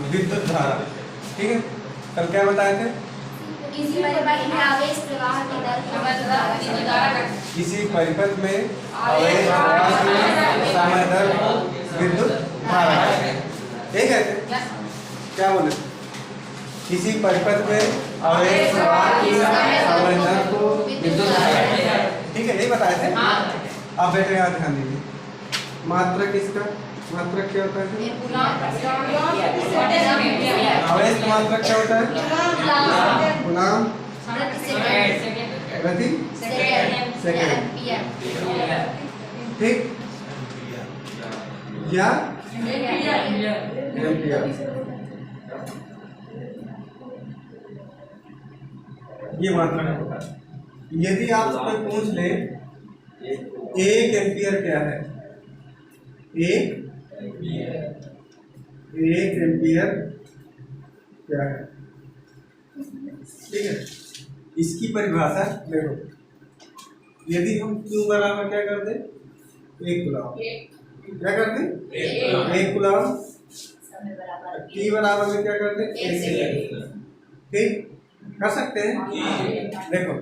विद्युत धारा। ठीक है, कल क्या बताए थे? किसी परिपथ में आवेश प्रवाह की दर किसी परिपथ में आवेश प्रवाह की समय दर विद्युत धारा है। ठीक है, क्या बोले? किसी परिपथ में आवेश प्रवाह की समय दर को विद्युत धारा है। ठीक है, यही बताए थे। अब बेटे यहाँ ध्यान दीजिए, मात्रक इसका मात्रक क्या होता है? आवेश का मात्रक क्या होता है? गुलाम प्रति सेकंड। ठीक, या एम्पियर। ये मात्रक होता है। यदि आपसे पूछ ले 1 एम्पियर क्या है? एक एम्पियर क्या है? ठीक है, इसकी परिभाषा देखो। यदि हम Q बराबर क्या कर दे? 1 कूलम। क्या कर दे? 1 कूलम। T बराबर में क्या कर दे? 1 सेकंड। ठीक, कर सकते हैं। देखो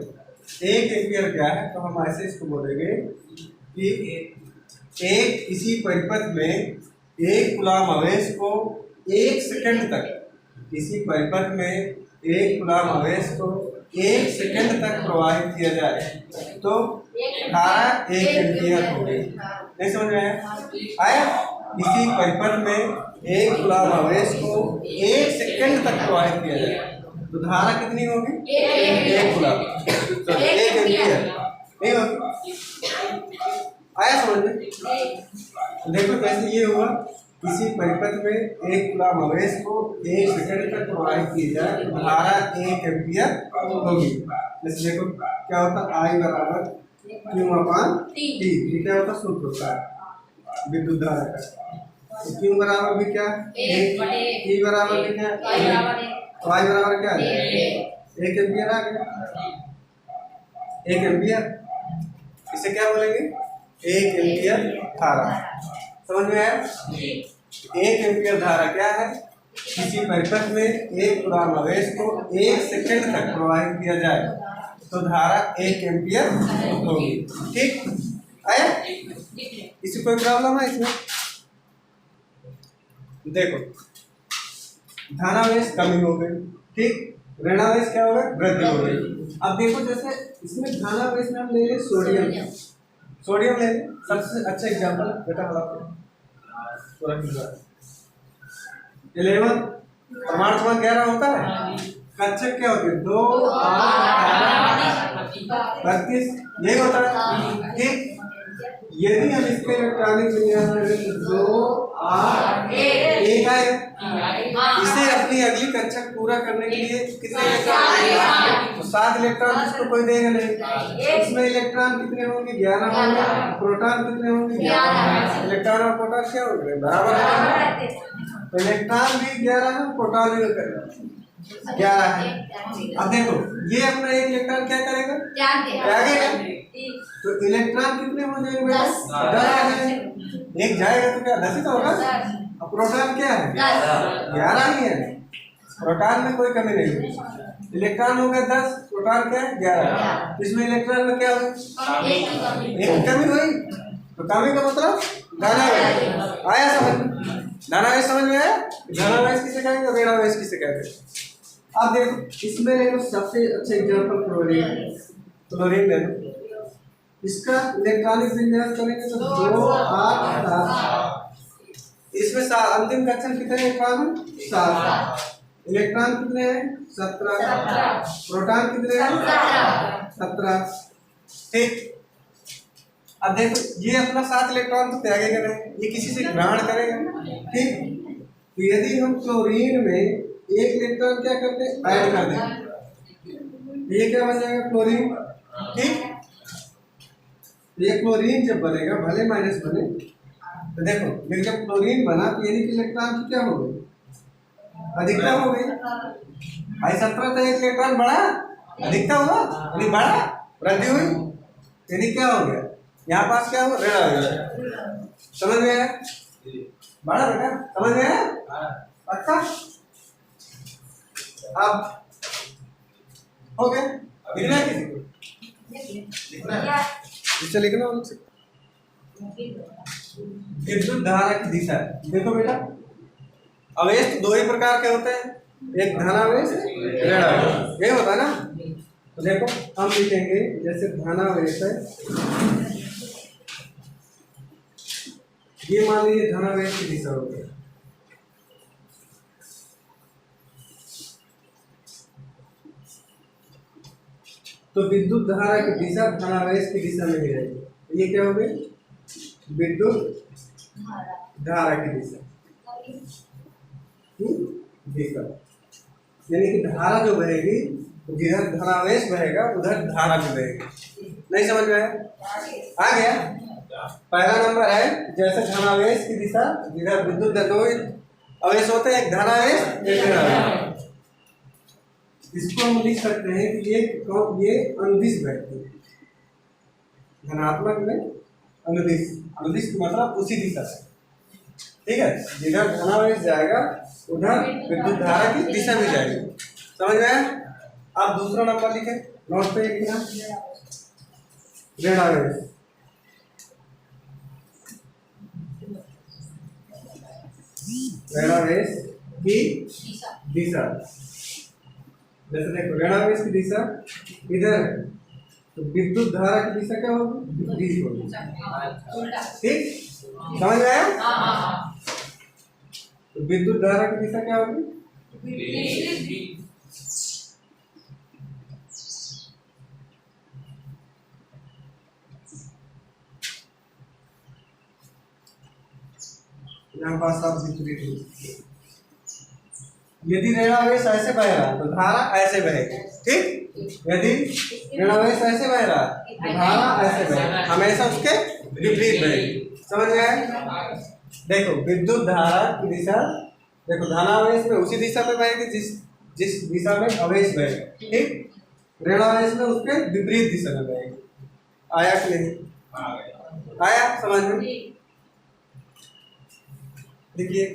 1 एम्पियर क्या है, तो हम ऐसे इसको बोलेंगे कि एक इसी परिपथ में 1 कूलम आवेश को 1 सेकंड तक, इसी परिपथ में 1 कूलम आवेश को 1 सेकंड तक प्रवाहित किया जाए तो धारा 1 एम्पियर होगी। नहीं समझ में आया? इसी परिपथ में 1 कूलम आवेश को 1 सेकंड तक प्रवाहित किया जाए तो धारा कितनी होगी? 1 कूलम, 1 एम्पियर नहीं होगी। आया समझ में? देखो कैसे ये हुआ, किसी परिपथ में 1 कूलम आवेश को 1 सेकंड तक प्रवाहित किया जाए तो धारा 1 एम्पियर होगी। जैसे देखो क्या होता है, I बराबर Q/T। ये क्या होता है? सूत्र होता है विद्युत धारा का। तो Q बराबर भी क्या? 1, T बराबर भी क्या? तो I बराबर क्या है? 1 एम्पियर आ गया। 1 एम्पियर, इसे क्या बोलेंगे? 1 एम्पियर धारा। समझ में आया? 1 एम्पियर धारा क्या है? किसी परिपथ में 1 कूलम आवेश को 1 सेकंड तक प्रवाहित किया जाए तो धारा 1 एम्पियर होगी। ठीक आया? इसी कोई प्रॉब्लम है इसमें? देखो धनावेश कमी हो गई, ठीक, ऋणावेश क्या हो गया? वृद्धि हो गई। अब देखो जैसे इसमें धनावेश में हम ले लें सोडियम। सोडियम ले लें, सबसे अच्छा एग्जांपल बेटा हमारा 11 प्रमाण क्रमांक 11 होता है। कक्षक क्या होती है? 2 8 32 यही होता है। ठीक, यदि हम इसके इलेक्ट्रॉनिक विन्यास में 2 8 1 आए, इसे अपनी अगली कक्षा पूरा करने के लिए कितने इलेक्ट्रॉन? तो 7 इलेक्ट्रॉन इसको कोई देगा नहीं। इसमें इलेक्ट्रॉन कितने होंगे? 11 होंगे। प्रोटॉन कितने होंगे? 11। इलेक्ट्रॉन और प्रोटॉन क्या होंगे? बराबर है। तो इलेक्ट्रॉन भी 11 है, प्रोटॉन भी 11 है। अब देखो ये अपना एक इलेक्ट्रॉन क्या करेगा? त्यागेगा। तो इलेक्ट्रॉन कितने हो जाएंगे बेटा? 10 आ जाएंगे। एक जाएगा तो क्या 10 ही तो होगा। अब प्रोटॉन क्या है? 11 ही है। प्रोटॉन में कोई कमी नहीं है। इलेक्ट्रॉन हो गया 10, प्रोटॉन क्या है? 11। इसमें इलेक्ट्रॉन में क्या हुई? एक कमी हुई। तो कमी का मतलब धनावेश। आया समझ? धनावेश समझ में आया? धनावेश किसे कहेंगे? ऋणावेश किसे कहते हैं? अब देखो इसमें ले लो सबसे अच्छा एग्जांपल क्लोरीन। क्लोरीन ले लो, इसका इलेक्ट्रॉनिक विन्यास करेंगे तो 2 8 7। इसमें अंतिम कक्षन कितने इलेक्ट्रॉन? 7। इलेक्ट्रॉन कितने हैं? 17। प्रोटॉन कितने हैं? 17। ठीक, अब देखो ये अपना 7 इलेक्ट्रॉन तो त्यागेगा नहीं, ये किसी से ग्रहण करेगा। ठीक, तो यदि हम क्लोरीन में 1 इलेक्ट्रॉन क्या करते हैं? ऐड कर दें, ये क्या बन जाएगा? क्लोरीन। ठीक, ये क्लोरीन जब बनेगा, भले माइनस बने, तो देखो लेकिन जब क्लोरीन बना तो यानी कि इलेक्ट्रॉन की क्या हो गई? अधिकता हो गई। भाई 17 तो 1 इलेक्ट्रॉन बढ़ा, अधिकता हुआ नहीं बढ़ा, वृद्धि हुई, यानी क्या हो गया? यहाँ पास क्या हो ऋण आवेश। समझ में आया? बड़ा बेटा समझ में आया? अच्छा अब हो गया। लिखना है किसी को? इसे लिखना हो मुझसे। विद्युत धारा की दिशा। देखो बेटा आवेश तो दो ही प्रकार के होते हैं, एक धनावेश ऋण आवेश, ये होता है ना। तो देखो हम लिखेंगे जैसे धनावेश है, ये मान लीजिए धनावेश की दिशा हो गई। तो विद्युत धारा की दिशा धनावेश की दिशा में ही रहेगी। ये क्या हो गई? विद्युत धारा की दिशा दिशा, यानी कि धारा जो बहेगी जिधर धनावेश बहेगा उधर धारा भी बहेगी। नहीं समझ में आया? आ गया? पहला नंबर है जैसे धनावेश की दिशा, जिधर विद्युत दो अवेश होते हैं, एक धनावेश एक ऋणावेश। इसको हम लिख सकते हैं कि ये अनुदिश बहती है, धनात्मक में अनुदिश। अनुदिश का मतलब उसी दिशा से, ठीक है। जिधर धनावेश जाएगा उधर विद्युत धारा की दिशा भी जाएगी। समझ में आया? आप दूसरा नंबर लिखें, नोट पे लिखना ऋणावेश। ऋणावेश की दिशा, जैसे देखो ऋणावेश की दिशा इधर है तो विद्युत धारा की दिशा क्या होगी? विपरीत होगी। ठीक, समझ में आया? तो विद्युत धारा की दिशा क्या होगी? यहाँ पास आप विपरीत होगी। यदि ऋणावेश ऐसे बह रहा तो धारा ऐसे बहेगी। ठीक, यदि ऋणावेश ऐसे बह रहा तो धारा ऐसे बहेगी, हमेशा उसके विपरीत बहेगी। समझ में आया? देखो विद्युत धारा की दिशा, देखो धनावेश में उसी दिशा में बहेगी जिस दिशा में अवेश बहेगा। ठीक, ऋणावेश में उसके विपरीत दिशा में बहेगी। आया कि नहीं? आया समझ में? देखिए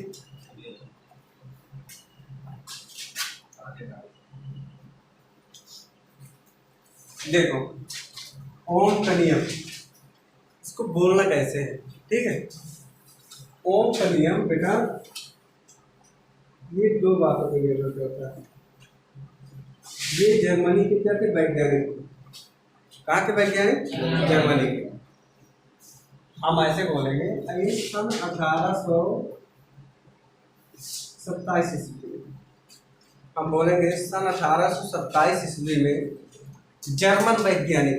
देखो ओम का नियम, इसको बोलना कैसे है? ठीक है, ओम का नियम बेटा ये दो बातों पर निर्भर करता है। ये जर्मनी के क्या थे? वैज्ञानिक। कहाँ के वैज्ञानिक? जर्मनी के। हम ऐसे बोलेंगे सन 1827 ईस्वी, हम बोलेंगे सन 1827 ईस्वी में जर्मन वैज्ञानिक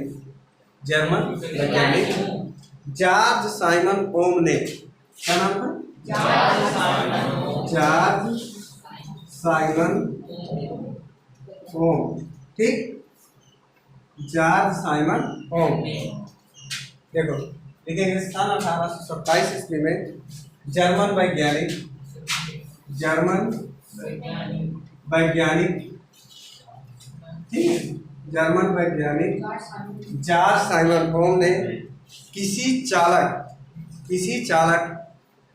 जॉर्ज साइमन ओम ने, क्या नाम था? जॉर्ज साइमन ओम। ठीक, जॉर्ज साइमन ओम। देखो लिखेंगे सन 1827 ईस्वी में जर्मन वैज्ञानिक ठीक है, जर्मन वैज्ञानिक जॉर्ज साइमन ओम ने किसी चालक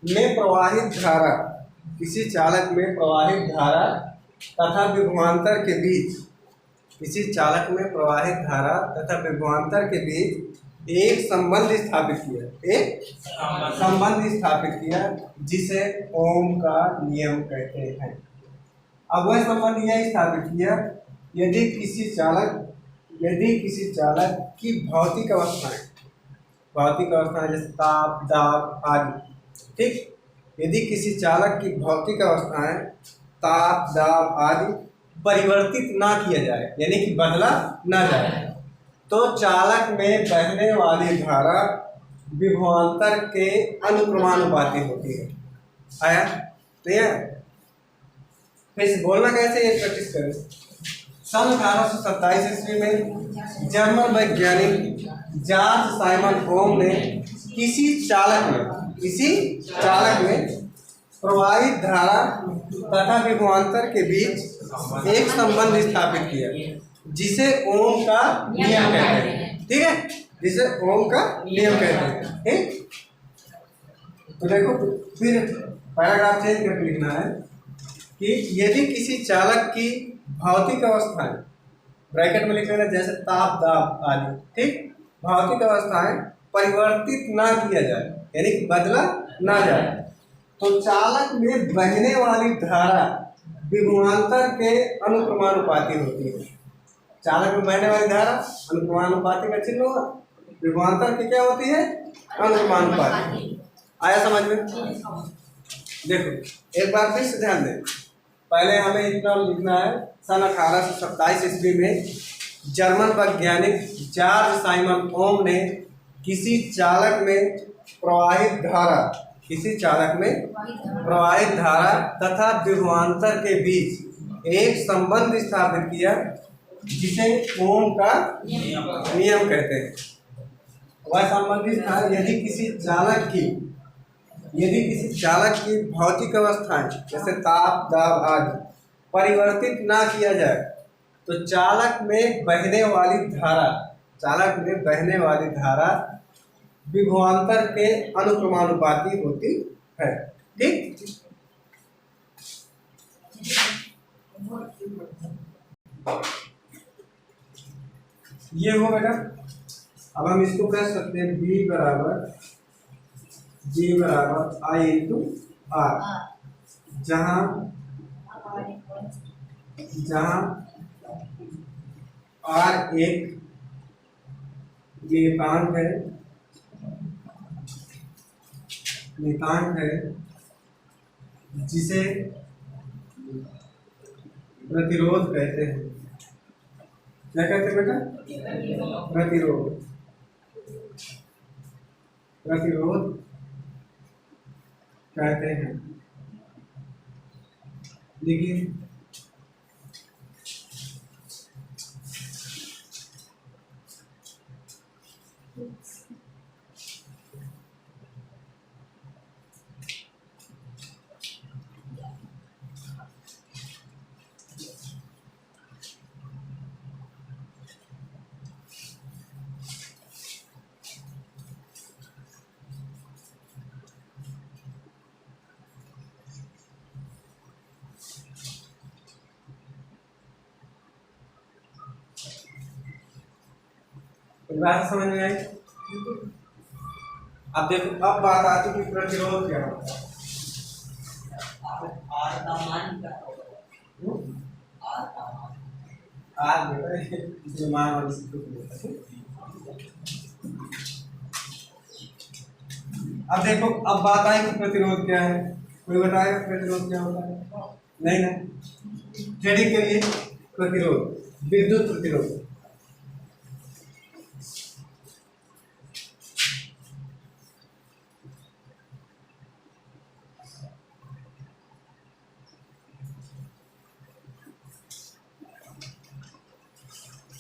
में प्रवाहित धारा तथा विभवांतर के बीच, किसी चालक में प्रवाहित धारा तथा विभवांतर के बीच एक संबंध स्थापित किया जिसे ओम का नियम कहते हैं। अब वह संबंध यह स्थापित किया यदि किसी चालक की भौतिक अवस्थाएं जैसे ताप, दाब आदि, ठीक, यदि किसी चालक की भौतिक अवस्थाएं ताप, दाब आदि परिवर्तित ना किया जाए, यानी कि बदला ना जाए, तो चालक में बहने वाली धारा विभवांतर के अनुक्रमानुपाती होती है। आया नहीं आया? फिर बोलना कैसे, ये प्रैक्टिस करें। सन 1827 ईस्वी में जर्मन वैज्ञानिक जॉर्ज साइमन ओम ने किसी चालक में प्रवाहित धारा तथा विभवांतर के बीच एक संबंध स्थापित किया जिसे ओम का नियम कहते हैं। ठीक है, जिसे ओम का नियम कहते हैं। ठीक, तो देखो फिर पैराग्राफ चेंज करके लिखना है कि यदि किसी चालक की भौतिक अवस्थाएं, ब्रैकेट में लिख लेना जैसे ताप दाब आदि, ठीक, भौतिक अवस्थाएं परिवर्तित ना किया जाए यानी कि बदला ना जाए तो चालक में बहने वाली धारा विभवांतर के अनुक्रमानुपाती होती है। चालक में बहने वाली धारा अनुक्रमानुपाती का चिन्ह होगा, विभवांतर की क्या होती है, अनुक्रमानुपाती। आया समझ में? देखो एक बार फिर से ध्यान दें, पहले हमें इतना लिखना है, सन 1827 ईस्वी में जर्मन वैज्ञानिक जॉर्ज साइमन ओम ने किसी चालक में प्रवाहित धारा तथा विभवांतर के बीच एक संबंध स्थापित किया जिसे ओम का नियम कहते हैं। वह संबंधित था यदि किसी चालक की भौतिक अवस्थाएं जैसे ताप दाब आदि परिवर्तित ना किया जाए तो चालक में बहने वाली धारा विभवांतर के अनुक्रमानुपाती होती है। ठीक, ये हो बेटा। अब हम इसको कह सकते हैं B बराबर I इंटू R, जहाँ R एक नियतांक है जिसे प्रतिरोध कहते हैं। क्या कहते हैं बेटा? प्रतिरोध कहते हैं। देखिए बात समझ में आई? अब देखो, अब बात आती है कि प्रतिरोध क्या होता है। आर का मान क्या होगा? आर जो मान वाली अब देखो, अब बात आई कि प्रतिरोध क्या है। कोई बताएगा प्रतिरोध क्या होता है? नहीं ना। ट्रेडिंग के लिए प्रतिरोध, विद्युत प्रतिरोध।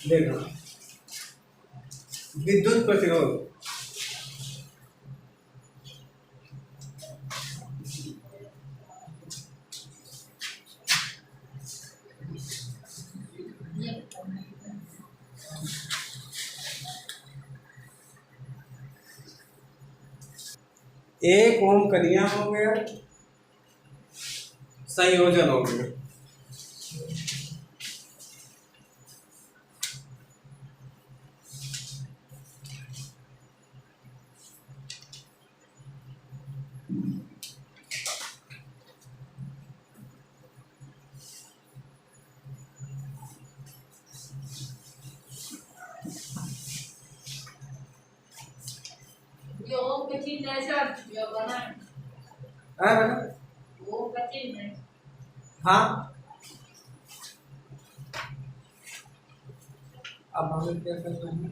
देखो विद्युत प्रतिरोध एक ओम का नियम हो गया, संयोजन हो गया। वो कठिन है सर, जो बना है बेटा? वो कठिन है। हाँ, अब हमें क्या करना है?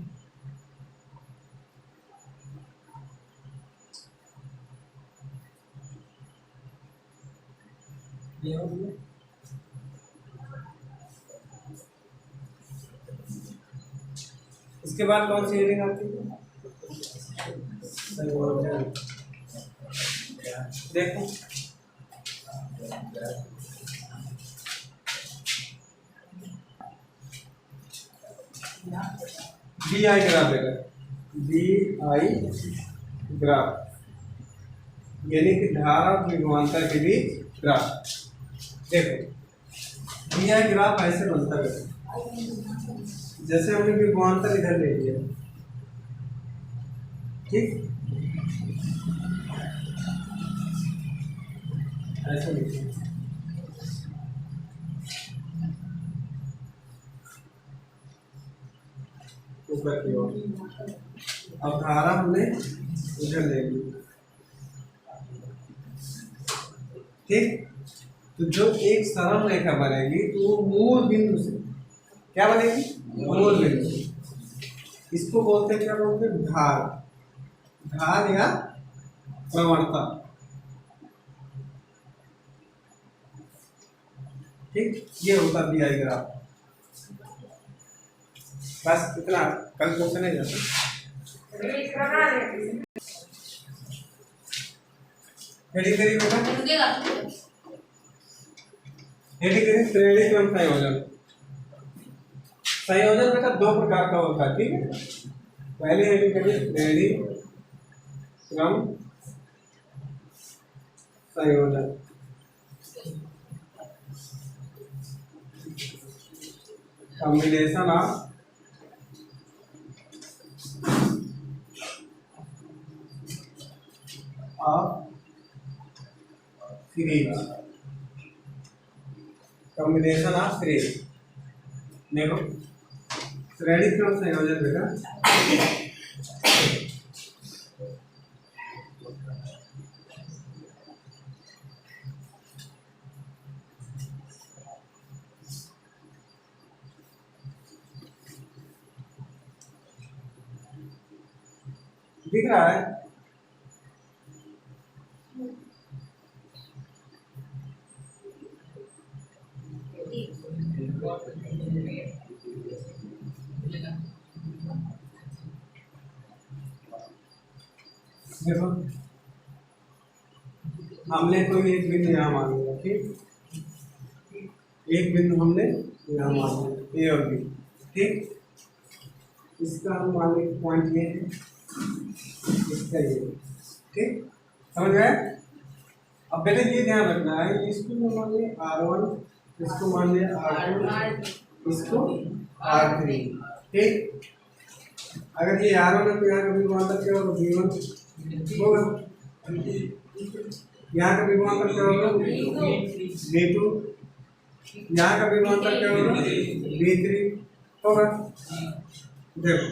ये हो गया। इसके बाद कौन सी हेडिंग आती है? देखो बी आई करा देगा। डी आई ग्राफ, यानी कि धारा और विभवांतर के बीच ग्राफ। देखो डी आई ग्राफ ऐसे बनता है, जैसे हमने विभवांतर इधर ले लिया, ठीक, ऐसे लिखिए, ऊपर की ओर। अब धारा हमने इधर ले ली, ठीक। तो जो एक सरल रेखा बनेगी तो वो मूल बिंदु से क्या बनेगी, मूल बिंदु से, इसको बोलते हैं, क्या बोलते हैं, ढाल, ढाल या प्रवणता, ठीक। ये होता डी आई ग्राफ। बस इतना, कल क्वेश्चन नहीं जाता। हेडिंग करिए बेटा, हेडिंग करिए श्रेणी क्रम संयोजन। संयोजन बेटा दो प्रकार का होता है, ठीक है। पहले हेडिंग करिए श्रेणी क्रम संयोजन। Combination of series, combination of series. देखो श्रेणी क्रम संयोजन बेटा दिख रहा है, देखो हमने कोई एक बिंदु यहाँ मान लिया, ठीक, एक बिंदु हमने यहाँ मान लिया, ए और बी, ठीक। इसका हम मान लें पॉइंट ये है, इसका ये, ठीक, समझ गए। अब बेटे ये ध्यान रखना है, इसको मान लिया R1, इसको मान लिया R2, इसको R3, ठीक। अगर ये R1 है तो यहाँ का विभवांतर क्या होगा, V1 होगा, यहाँ का विभवांतर क्या होगा, V2, यहाँ का विभवांतर क्या होगा, V3 होगा। देखो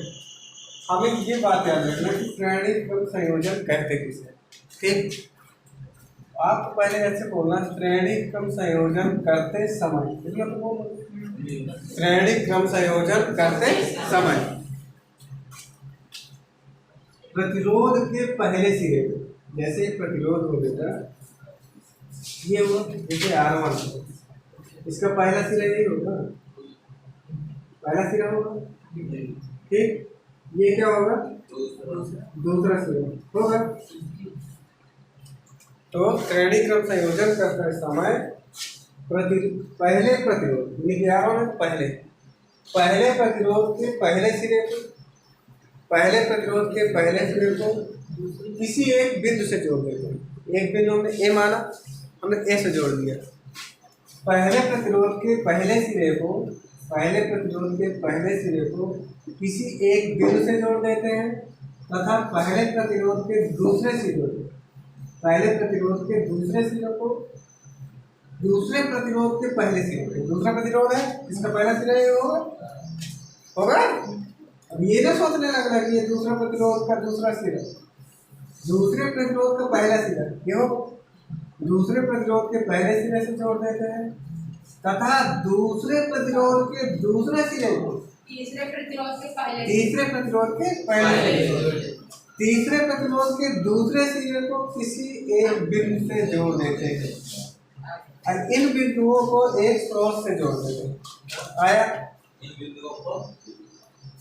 हमें ये बात याद रखना कि श्रेणी क्रम संयोजन कहते किसे, ठीक। आपको पहले ऐसे बोलना, श्रेणी क्रम संयोजन करते समय, श्रेणी क्रम संयोजन करते समय प्रतिरोध के पहले सिरे, जैसे प्रतिरोध हो गया ये हो, जैसे R1, इसका पहला सिरा यही होगा, पहला सिरा होगा, ठीक। ये क्या होगा, दूसरा सिरा होगा। तो श्रेणी क्रम संयोजन करते समय पहले प्रतिरोध, पहले प्रतिरोध के पहले सिरे को, पहले प्रतिरोध के पहले सिरे को किसी एक बिंदु से जोड़ देते हैं। एक बिंदु हमने ए माना, हमने ए से जोड़ दिया। पहले प्रतिरोध के पहले सिरे को, पहले प्रतिरोध के पहले सिरे को किसी एक बिंदु से जोड़ देते हैं तथा पहले प्रतिरोध के दूसरे सिरे को, पहले प्रतिरोध के दूसरे सिरे को दूसरे प्रतिरोध के पहले सिरे को, दूसरा प्रतिरोध है इसका पहला सिरा ये होगा। अब ये ना सोचने लग रहा है कि ये दूसरा प्रतिरोध का दूसरा सिरा, दूसरे प्रतिरोध का पहला सिरा क्यों, दूसरे प्रतिरोध के पहले सिरे से जोड़ देते हैं तथा दूसरे प्रतिरोध के दूसरे सिरे को तीसरे प्रतिरोध के पहले, तीसरे प्रतिरोध के पहले, तीसरे प्रतिरोध के दूसरे सिरे को किसी एक बिंदु से जोड़ देते हैं और इन बिंदुओं को एक स्रोत से जोड़ देते हैं। आया,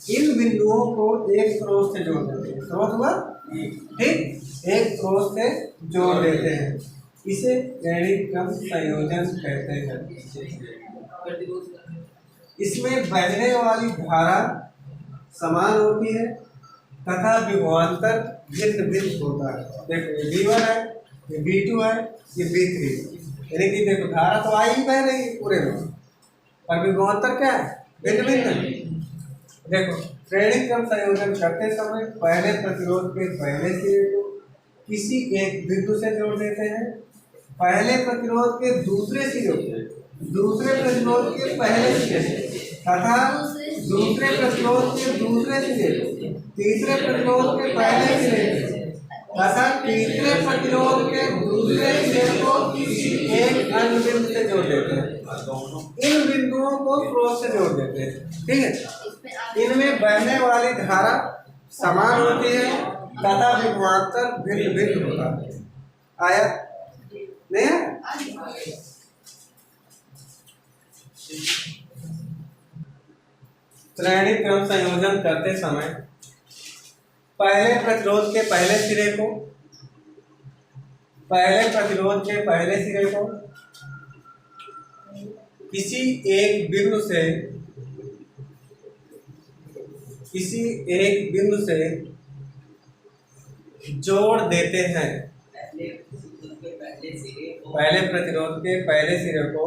इन बिंदुओं को एक स्रोत से जोड़ देते हैं, स्रोत हुआ, ठीक, एक स्रोत से जोड़ देते हैं, इसे श्रेणी क्रम संयोजन कहते हैं। इसमें बहने वाली धारा समान होती है तथा विभवांतर भिन्न भिन्न होता है। देखो ये V1 है, ये V2 है, ये V3, यानी कि देखो धारा तो आई ही बह रही है पूरे में, और विभवांतर क्या है? भिन्न भिन्न है। देखो श्रेणी क्रम संयोजन करते समय पहले प्रतिरोध के पहले सिरे को किसी एक बिंदु से जोड़ देते हैं, पहले प्रतिरोध के दूसरे सिरे को दूसरे प्रतिरोध के पहले सिरे से, तथा दूसरे प्रतिरोध के दूसरे सिरे को तीसरे प्रतिरोध के पहले सिरे से, तथा तीसरे प्रतिरोध के दूसरे सिरे को किसी एक अन्य बिंदु से जोड़ देते हैं। इन बिंदुओं को स्रोत से जोड़ देते हैं। ठीक है, इनमें बहने वाली धारा समान होती है तथा विभवांतर भिन्न भिन्न होता है। आया नहीं है? श्रेणी क्रम संयोजन करते समय पहले प्रतिरोध के पहले सिरे को किसी एक बिंदु से जोड़ देते हैं। पहले प्रतिरोध के पहले सिरे को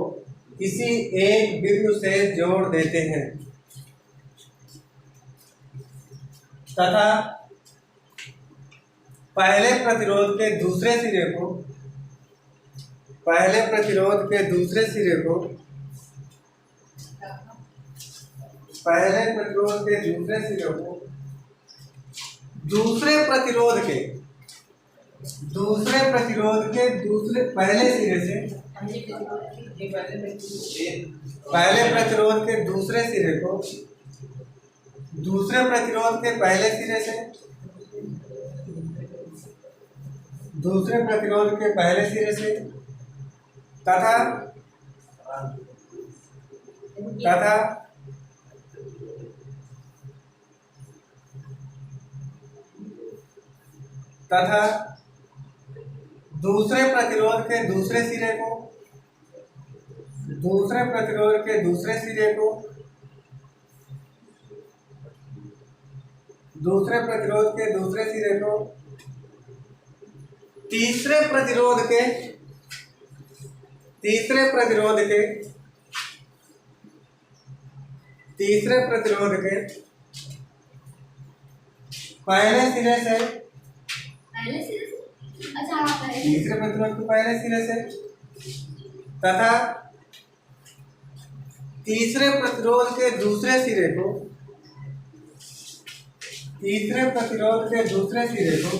किसी एक बिंदु से जोड़ देते हैं तथा पहले प्रतिरोध के दूसरे सिरे को दूसरे प्रतिरोध के पहले सिरे से पहले प्रतिरोध के दूसरे सिरे को दूसरे प्रतिरोध के पहले सिरे से दूसरे प्रतिरोध के पहले सिरे से तथा दूसरे प्रतिरोध के दूसरे सिरे को दूसरे प्रतिरोध के दूसरे सिरे को दूसरे प्रतिरोध के दूसरे सिरे को तीसरे प्रतिरोध के पहले सिरे से अच्छा हाँ, पहले तीसरे प्रतिरोध के पहले सिरे से तथा तीसरे प्रतिरोध के दूसरे सिरे को तीसरे प्रतिरोध के दूसरे सिरे को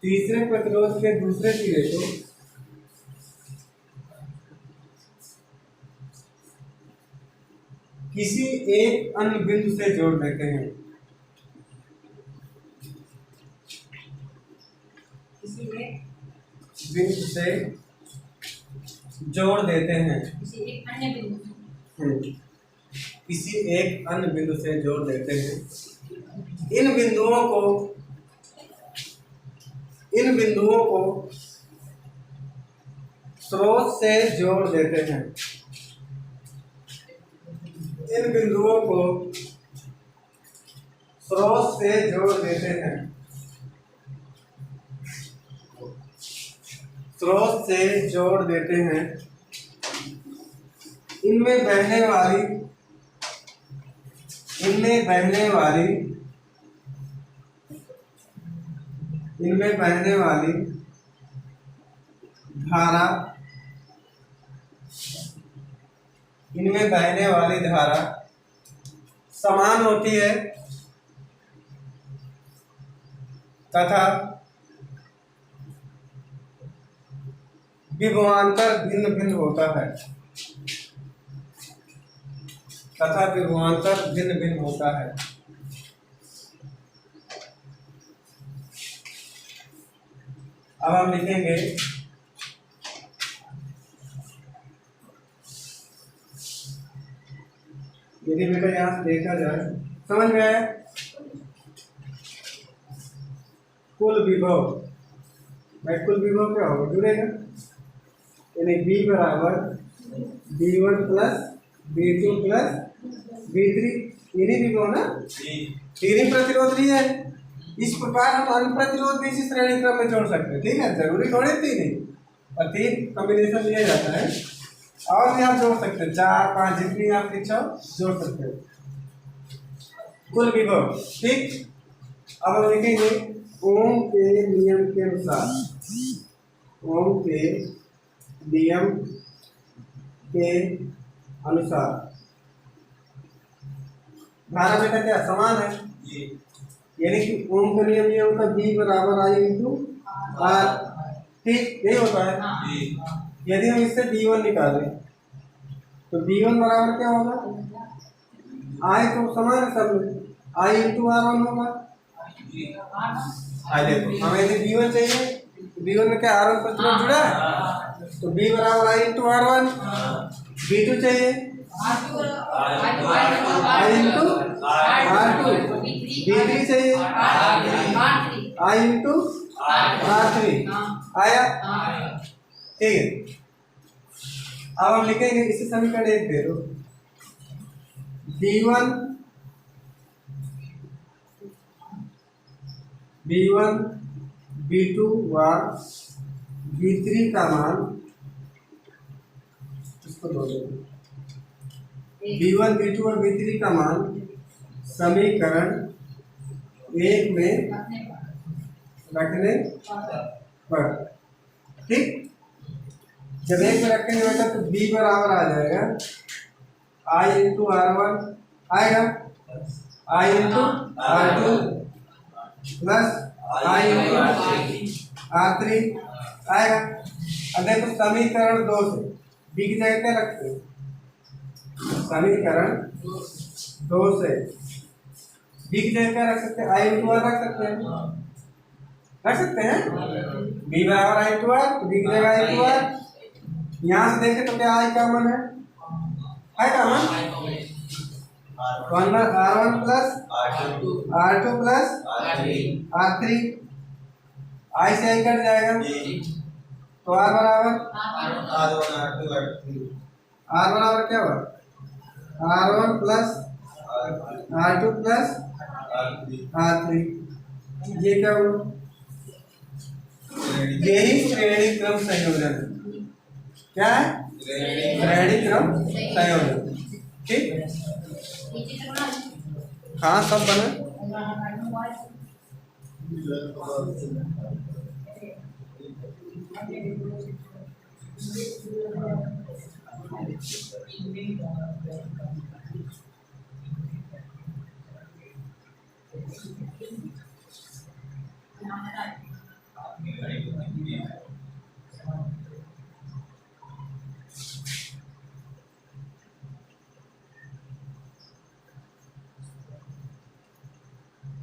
तीसरे प्रतिरोध के दूसरे सिरे को किसी एक अन्य बिंदु से जोड़ देते हैं। बिंदु से जोड़ देते हैं किसी एक अन्य बिंदु किसी एक अन्य बिंदु से जोड़ देते हैं। इन बिंदुओं को स्रोत से जोड़ देते हैं। इन बिंदुओं को स्रोत से जोड़ देते हैं। स्रोत से जोड़ देते हैं। इनमें बहने वाली धारा समान होती है तथा विभवांतर भिन्न भिन्न होता है अब हम लिखेंगे यदि बेटा यहाँ से देखा जाए, समझ में आया? कुल विभव क्या होगा? जुड़ेगा, यानी V बराबर V1 plus B2 plus B3 इन्हीं भी को ना तीन प्रतिरोध लिए है। इस प्रकार हम अन्य प्रतिरोध भी इसी श्रेणी क्रम में जोड़ सकते हैं। ठीक है, जरूरी थोड़ी तीन ही और तीन कॉम्बिनेशन लिया जाता है। और भी आप जोड़ सकते हैं, 4 5 जितनी आपकी इच्छा हो जोड़ सकते हैं कुल विभव। ठीक, अब हम लिखेंगे ओम के नियम के अनुसार, ओम के नियम के अनुसार धारा बेटा क्या समान है, यानी कि ओम का नियम ये होता है बी बराबर आई इंटू आर। ठीक, यही होता है। यदि हम इससे B1 निकालें तो B1 बराबर क्या होगा, आई तो समान है सब में, आई इंटू R1 होगा। आई देखो हमें यदि B1 चाहिए तो B1 में क्या R1 प्रतिरोध जुड़ा है, तो B बराबर आई इंटू R1। B2 चाहिए आई इंटू R2। B3 चाहिए आई इंटू R3। आया, ठीक है। अब हम लिखेंगे इसे समीकरण 1 दे दो, B1 B2 व B3 का मान, इसको दो B1 B2 और B3 का मान समीकरण 1 में रखने पर। ठीक, जब 1 में रखेंगे बेटा तो B बराबर आ जाएगा आई इंटू R1 आएगा, आई इंटू R2 प्लस आई इंटू R3 आएगा। अब देखो समीकरण 2 से B की जगह क्या रखते हैं, समीकरण 2 से B की जगह क्या रख सकते हैं, आई इंटू R रख सकते हैं। B बराबर आई इंटू R, तो B की जगह आई इंटू R। यहाँ से देखें तो क्या आई कॉमन है common, R1 plus R2 plus R3, आई से आई कट जाएगा तो R बराबर क्या हुआ, R1 plus R2 plus R3। ये क्या हुआ, यही श्रेणी क्रम संयोजन है। क्या है, श्रेणी क्रम संयोजन। ठीक, हाँ सब बना।